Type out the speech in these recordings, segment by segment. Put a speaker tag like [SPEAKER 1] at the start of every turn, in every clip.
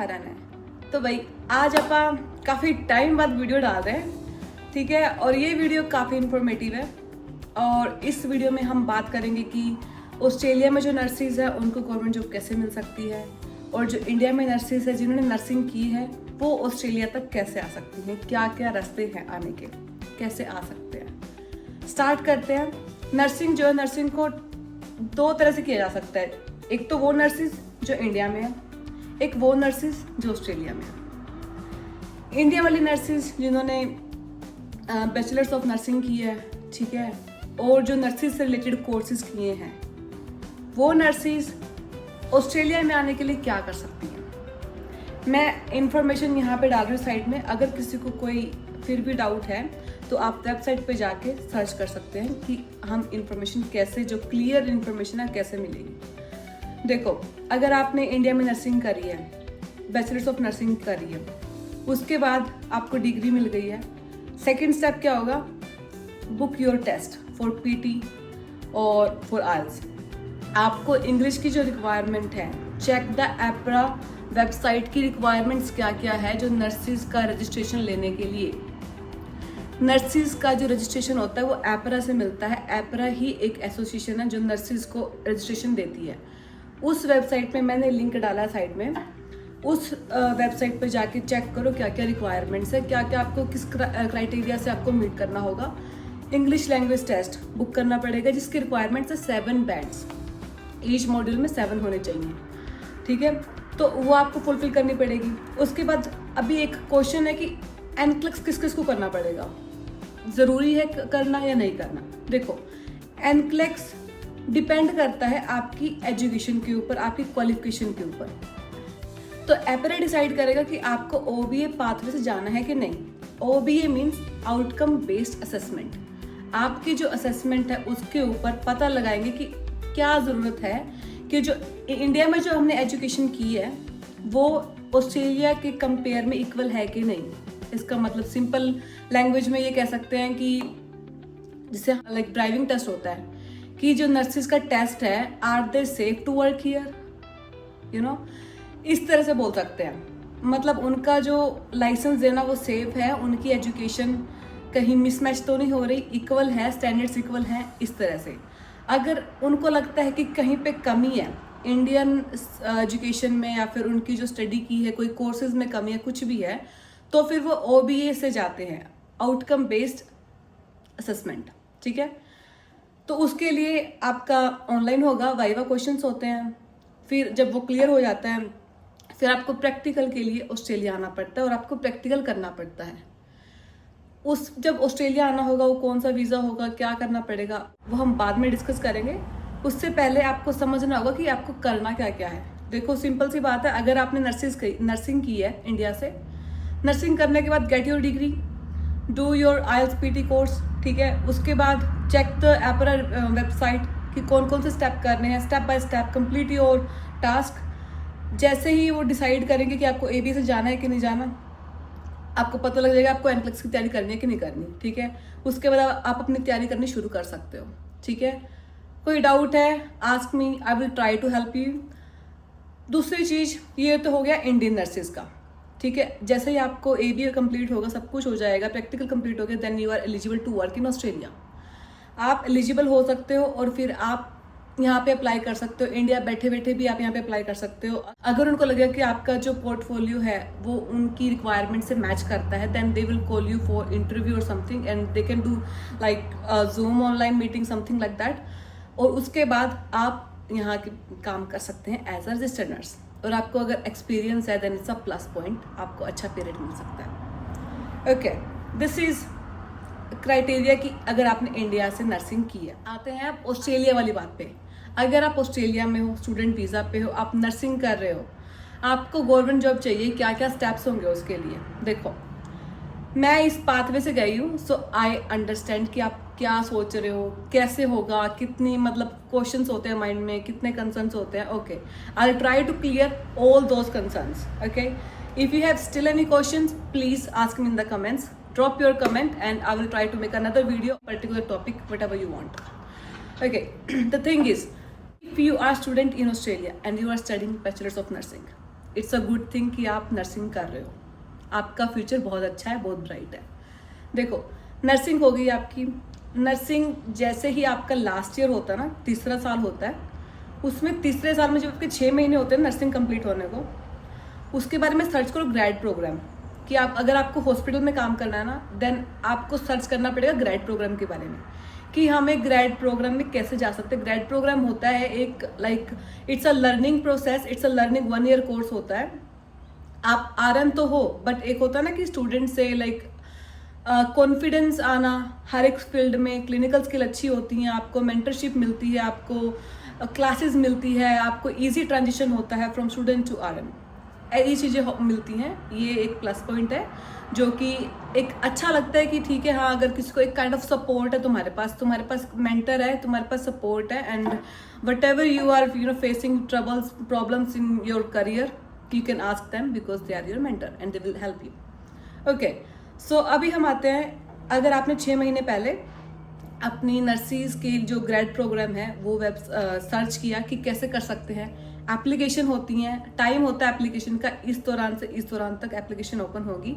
[SPEAKER 1] सारा ने तो भाई आज आप काफ़ी टाइम बाद वीडियो डाल रहे हैं, ठीक है। और ये वीडियो काफ़ी इन्फॉर्मेटिव है और इस वीडियो में हम बात करेंगे कि ऑस्ट्रेलिया में जो नर्सिस है उनको गवर्नमेंट जॉब कैसे मिल सकती है और जो इंडिया में नर्सिस है जिन्होंने नर्सिंग की है वो ऑस्ट्रेलिया तक कैसे आ सकती हैं, क्या क्या रास्ते हैं आने के, कैसे आ सकते हैं। स्टार्ट करते हैं। नर्सिंग जो है, नर्सिंग को दो तरह से किया जा सकता है। एक तो वो नर्सिस जो इंडिया में है, एक वो नर्सिस जो ऑस्ट्रेलिया में है। इंडिया वाली नर्सिस जिन्होंने बैचलर्स ऑफ नर्सिंग की है, ठीक है, और जो नर्सिस से रिलेटेड कोर्सेज किए हैं, वो नर्सिस ऑस्ट्रेलिया में आने के लिए क्या कर सकती हैं। मैं इंफॉर्मेशन यहाँ पे डाल रही हूँ साइड में। अगर किसी को कोई फिर भी डाउट है तो आप वेबसाइट पे जाके सर्च कर सकते हैं कि हम इंफॉर्मेशन कैसे, जो क्लियर इंफॉर्मेशन है कैसे मिलेगी। देखो, अगर आपने इंडिया में नर्सिंग करी है, बैचलर्स ऑफ नर्सिंग करी है, उसके बाद आपको डिग्री मिल गई है, सेकेंड स्टेप क्या होगा? Book your test for PT और फॉर आइल्स। आपको इंग्लिश की जो रिक्वायरमेंट है, चेक द एपरा वेबसाइट की रिक्वायरमेंट्स क्या क्या है जो नर्सिस का रजिस्ट्रेशन लेने के लिए। नर्सिस का जो रजिस्ट्रेशन होता है वो एपरा से मिलता है। एपरा ही एक एसोसिएशन है जो नर्सिस को रजिस्ट्रेशन देती है। उस वेबसाइट पे मैंने लिंक डाला है साइड में, उस वेबसाइट पे जाके चेक करो क्या क्या रिक्वायरमेंट्स है, क्या क्या आपको किस क्राइटेरिया से आपको मीट करना होगा। इंग्लिश लैंग्वेज टेस्ट बुक करना पड़ेगा जिसकी रिक्वायरमेंट्स है 7 बैंड्स, ईच मॉड्यूल में 7 होने चाहिए, ठीक है, तो वो आपको फुलफिल करनी पड़ेगी। उसके बाद अभी एक क्वेश्चन है कि एनक्लेक्स किस किस को करना पड़ेगा, ज़रूरी है करना या नहीं करना। देखो, एनक्लेक्स डिपेंड करता है आपकी एजुकेशन के ऊपर, आपकी क्वालिफिकेशन के ऊपर। तो एपरा डिसाइड करेगा कि आपको ओबीए पाथवे से जाना है कि नहीं। OBA means outcome based assessment. आपकी जो असेसमेंट है उसके ऊपर पता लगाएंगे कि क्या ज़रूरत है कि जो इंडिया में जो हमने एजुकेशन की है वो ऑस्ट्रेलिया के कंपेयर में इक्वल है कि नहीं। इसका मतलब सिंपल लैंग्वेज में ये कह सकते हैं कि जैसे लाइक ड्राइविंग टेस्ट होता है कि जो नर्सिस का टेस्ट है, are they safe to work here, you know, इस तरह से बोल सकते हैं। मतलब उनका जो लाइसेंस देना वो सेफ है, उनकी एजुकेशन कहीं मिसमैच तो नहीं हो रही, इक्वल है, स्टैंडर्ड्स इक्वल हैं, इस तरह से। अगर उनको लगता है कि कहीं पे कमी है इंडियन एजुकेशन में या फिर उनकी जो स्टडी की है, कोई कोर्सेज में कमी है, कुछ भी है, तो फिर वो ओबीए से जाते हैं, आउटकम बेस्ड असेसमेंट, ठीक है। तो उसके लिए आपका ऑनलाइन होगा, वाइवा क्वेश्चंस होते हैं। फिर जब वो क्लियर हो जाता है फिर आपको प्रैक्टिकल के लिए ऑस्ट्रेलिया आना पड़ता है और आपको प्रैक्टिकल करना पड़ता है। जब ऑस्ट्रेलिया आना होगा, वो कौन सा वीज़ा होगा, क्या करना पड़ेगा, वो हम बाद में डिस्कस करेंगे। उससे पहले आपको समझना होगा कि आपको करना क्या क्या है। देखो, सिंपल सी बात है, अगर आपने नर्सिंग की है इंडिया से, नर्सिंग करने के बाद get your degree, do your IELTS PT course, ठीक है। उसके बाद चेक द एपरा वेबसाइट कि कौन कौन से स्टेप करने हैं, step by step complete your task. जैसे ही वो डिसाइड करेंगे कि आपको एबी से जाना है कि नहीं जाना, आपको पता लग जाएगा आपको एनक्लेक्स की तैयारी करनी है कि नहीं करनी, ठीक है। उसके बाद आप अपनी तैयारी करनी शुरू कर सकते हो, ठीक है। कोई डाउट है, ask me, I will try to help you. दूसरी चीज़ ये तो हो गया इंडियन नर्सिस का, ठीक है। जैसे ही आपको एबीए कंप्लीट होगा, सब कुछ हो जाएगा, प्रैक्टिकल कंप्लीट हो गया, then you are eligible to work in Australia. आप एलिजिबल हो सकते हो और फिर आप यहाँ पे अप्लाई कर सकते हो। इंडिया बैठे बैठे भी आप यहाँ पे अप्लाई कर सकते हो। अगर उनको लगेगा कि आपका जो पोर्टफोलियो है वो उनकी रिक्वायरमेंट से मैच करता है, then they will call you for interview और something and they can do like Zoom online meeting, something like that. और उसके बाद आप यहाँ के काम कर सकते हैं एज अ रजिस्टर्ड नर्स। और आपको अगर एक्सपीरियंस है then it's a plus point, आपको अच्छा पीरियड मिल सकता है। ओके, दिस इज क्राइटेरिया कि अगर आपने इंडिया से नर्सिंग की है। आते हैं आप ऑस्ट्रेलिया वाली बात पे। अगर आप ऑस्ट्रेलिया में हो, स्टूडेंट वीज़ा पे हो, आप नर्सिंग कर रहे हो, आपको गवर्नमेंट जॉब चाहिए, क्या क्या स्टेप्स होंगे उसके लिए। देखो, मैं इस पाथवे से गई हूँ, सो आई अंडरस्टैंड कि आप क्या सोच रहे हो, कैसे होगा, कितनी मतलब क्वेश्चंस होते हैं माइंड में, कितने कंसर्न्स होते हैं। Okay, I try to clear all those concerns. Okay, if you have still any questions please ask me in the comments, drop your comment and I will try to make another video particular topic, whatever you want. Okay, the thing is, if you are student in Australia and you are studying bachelor's of nursing, it's a good thing कि आप nursing कर रहे हो, आपका future बहुत अच्छा है, बहुत ब्राइट है। देखो, नर्सिंग हो गई आपकी। नर्सिंग जैसे ही आपका लास्ट ईयर होता है ना, तीसरा साल होता है, उसमें तीसरे साल में जब आपके 6 महीने होते हैं नर्सिंग कंप्लीट होने को, उसके बारे में सर्च करो ग्रेड प्रोग्राम। कि आप अगर आपको हॉस्पिटल में काम करना है ना, देन आपको सर्च करना पड़ेगा ग्रेड प्रोग्राम के बारे में कि हमें ग्रेड प्रोग्राम में कैसे जा सकते हैं। ग्रेड प्रोग्राम होता है एक it's a learning process, it's a learning 1 year course होता है। आप आरएन तो हो, बट एक होता है ना कि स्टूडेंट से कॉन्फिडेंस आना, हर एक फील्ड में क्लिनिकल स्किल अच्छी होती हैं, आपको मेंटरशिप मिलती है, आपको क्लासेस मिलती है, आपको इजी ट्रांजिशन होता है फ्रॉम स्टूडेंट टू आरएन, ये चीज़ें मिलती हैं। ये एक प्लस पॉइंट है जो कि एक अच्छा लगता है कि ठीक है, हाँ, अगर किसी को एक काइंड ऑफ सपोर्ट है तुम्हारे पास मेंटर है, तुम्हारे पास सपोर्ट है, and whatever you are facing troubles problems in your career, you can ask them because they are your mentor and they will help you. Okay, so अभी हम आते हैं, अगर आपने 6 महीने पहले अपनी नर्सिंग के जो ग्रेड प्रोग्राम है वो सर्च किया कि कैसे कर सकते हैं, एप्लीकेशन होती हैं, टाइम होता है एप्लीकेशन का, इस दौरान से इस दौरान तक एप्लीकेशन ओपन होगी।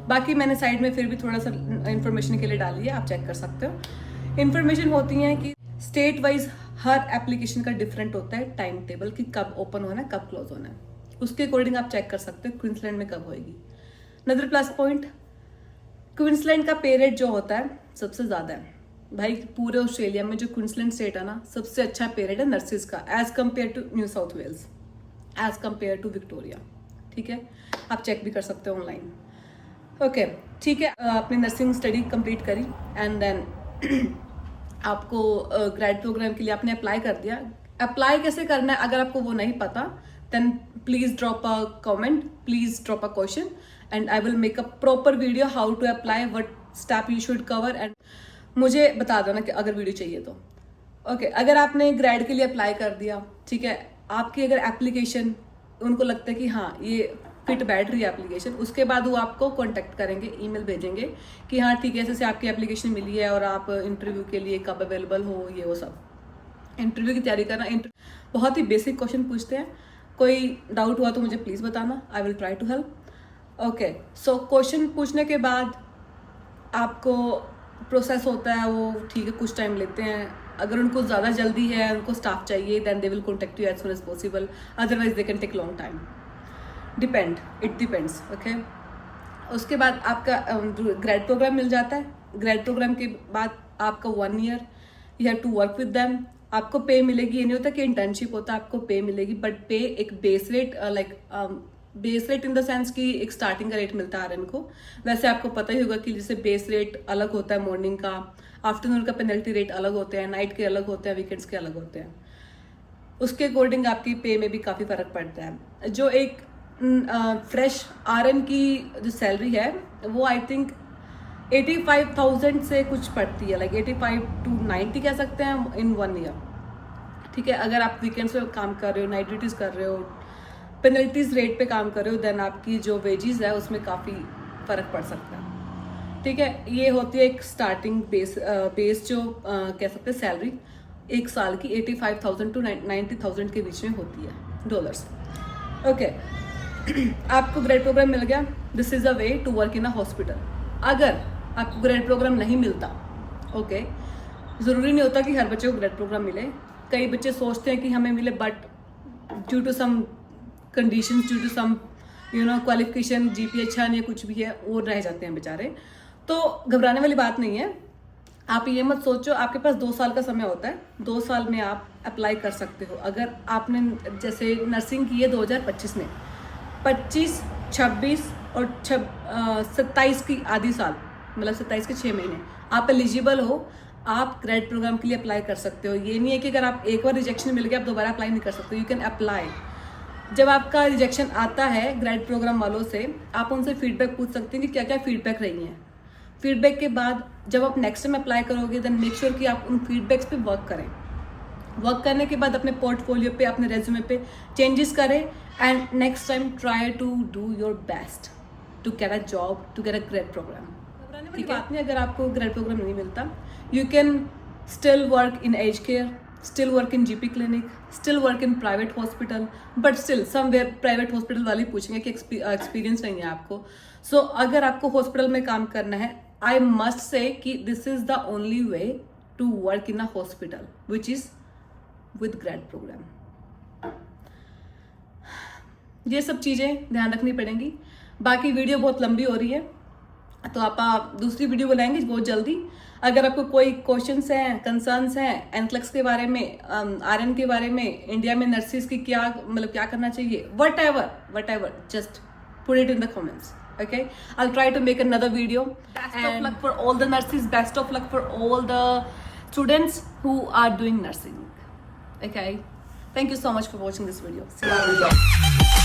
[SPEAKER 1] बाकी मैंने साइड में फिर भी थोड़ा सा इन्फॉर्मेशन के लिए डाली है, आप चेक कर सकते हो। इन्फॉर्मेशन होती है कि स्टेट वाइज हर एप्लीकेशन का डिफरेंट होता है टाइम टेबल कि कब ओपन होना है, कब क्लोज होना है, उसके अकॉर्डिंग आप चेक कर सकते हो क्वींसलैंड में कब होएगी। अनदर प्लस पॉइंट, क्वींसलैंड का पे रेट जो होता है सबसे ज़्यादा है भाई। पूरे ऑस्ट्रेलिया में जो क्वींसलैंड स्टेट है ना, सबसे अच्छा पे रेट है नर्सिस का, as compare to New South Wales, as compare to Victoria. ठीक है, आप चेक भी कर सकते हो ऑनलाइन। ओके, ठीक है, अपनी नर्सिंग स्टडी कंप्लीट करी एंड देन आपको ग्रेड प्रोग्राम के लिए आपने अप्लाई कर दिया। अप्लाई कैसे करना है अगर आपको वो नहीं पता, then please drop a comment, please drop a question and I will make a proper video how to apply, what step you should cover, and मुझे बता दो ना कि अगर वीडियो चाहिए तो। ओके, अगर आपने ग्रेड के लिए अप्लाई कर दिया, ठीक है, आपकी अगर एप्लीकेशन उनको लगता है कि हाँ ये फिट बैठ रही है एप्लीकेशन, उसके बाद वो आपको कांटेक्ट करेंगे, ईमेल भेजेंगे कि हाँ ठीक है, जैसे आपकी एप्लीकेशन मिली है और आप इंटरव्यू के लिए कब अवेलेबल हो, ये वो सब। इंटरव्यू की तैयारी करना, बहुत ही बेसिक क्वेश्चन पूछते हैं, कोई डाउट हुआ तो मुझे प्लीज़ बताना, I will try to help. Okay, so question पूछने के बाद आपको प्रोसेस होता है वो, ठीक है, कुछ टाइम लेते हैं। अगर उनको ज़्यादा जल्दी है, उनको स्टाफ चाहिए, then they will contact you as soon as possible, otherwise they can take long time, it depends. Okay, उसके बाद आपका ग्रेड प्रोग्राम मिल जाता है। ग्रेड प्रोग्राम के बाद आपका 1 year you have to work with them, आपको पे मिलेगी। ये नहीं होता कि इंटर्नशिप होता है, आपको पे मिलेगी, बट पे एक base rate base rate in the sense कि एक स्टार्टिंग का रेट मिलता है आरएन को। वैसे आपको पता ही होगा कि जैसे बेस रेट अलग होता है मॉर्निंग का, आफ्टरनून का पेनल्टी रेट अलग होते हैं, नाइट के अलग होते हैं, वीकेंड्स के अलग होते हैं। उसके अकॉर्डिंग आपकी पे में भी काफ़ी फ़र्क पड़ता है। जो एक फ्रेश आरएन की जो सैलरी है वो आई थिंक 85,000 से कुछ पड़ती है, 85 to 90 कह सकते हैं इन 1 ईयर। ठीक है, अगर आप वीकेंड्स पे काम कर रहे हो, नाइट ड्यूटीज़ कर रहे हो, पेनल्टीज रेट पे काम कर रहे हो, देन आपकी जो वेजेस है उसमें काफ़ी फ़र्क पड़ सकता है। ठीक है, ये होती है एक स्टार्टिंग बेस जो कह सकते हैं सैलरी एक साल की 85,000 to 90,000 के बीच में होती है डॉलर्स। ओके, आपको ग्रेड प्रोग्राम मिल गया, this is a way to work in a hospital. अगर आपको ग्रेड प्रोग्राम नहीं मिलता, ओके, ज़रूरी नहीं होता कि हर बच्चे को ग्रेड प्रोग्राम मिले। कई बच्चे सोचते हैं कि हमें मिले, but due to some conditions, due to some qualification, GPA अच्छा नहीं है, कुछ भी है, वो रह जाते हैं बेचारे। तो घबराने वाली बात नहीं है। आप ये मत सोचो, आपके पास 2 साल का समय होता है, 2 साल में आप अप्लाई कर सकते हो। अगर आपने जैसे नर्सिंग की है 2025 में, 25, 26 और 27 की आधी साल, मतलब 27 के 6 महीने आप एलिजिबल हो, आप ग्रेड प्रोग्राम के लिए अप्लाई कर सकते हो। ये नहीं है कि अगर आप एक बार रिजेक्शन मिल गया आप दोबारा अप्लाई नहीं कर सकते, यू कैन अप्लाई। जब आपका रिजेक्शन आता है ग्रेड प्रोग्राम वालों से, आप उनसे फीडबैक पूछ सकते हैं कि क्या क्या फीडबैक रही हैं। फीडबैक के बाद जब आप नेक्स्ट टाइम अप्लाई करोगे, देन मेक श्योर कि आप उन फीडबैक्स पे वर्क करें। वर्क करने के बाद अपने पोर्टफोलियो पे, अपने रेज्यूमे पे चेंजेस करें, and next time try to do your best to get a job, to get a grade program. ठीक है, बात नहीं, अगर आपको ग्रेड प्रोग्राम नहीं मिलता, you can still work in एज केयर, still work in GP clinic, still work in private hospital, but still somewhere private hospital वाले पूछेंगे कि experience नहीं है आपको. So अगर आपको hospital में काम करना है, I must say कि this is the only way to work in a hospital, which is with grad program. ये सब चीज़ें ध्यान रखनी पड़ेंगी. बाकी वीडियो बहुत लंबी हो रही है, तो आप दूसरी वीडियो बनाएंगे बहुत जल्दी. अगर आपको कोई क्वेश्चंस हैं, कंसर्न्स हैं एनक्लेक्स के बारे में, आरएन के बारे में, इंडिया में नर्सिस की क्या मतलब क्या करना चाहिए, what ever just put it in the comments. Okay, I'll try to make another video. Best of luck for all the nurses. Best of luck for all the students who are doing nursing. Okay, thank you so much for watching this video. See you later.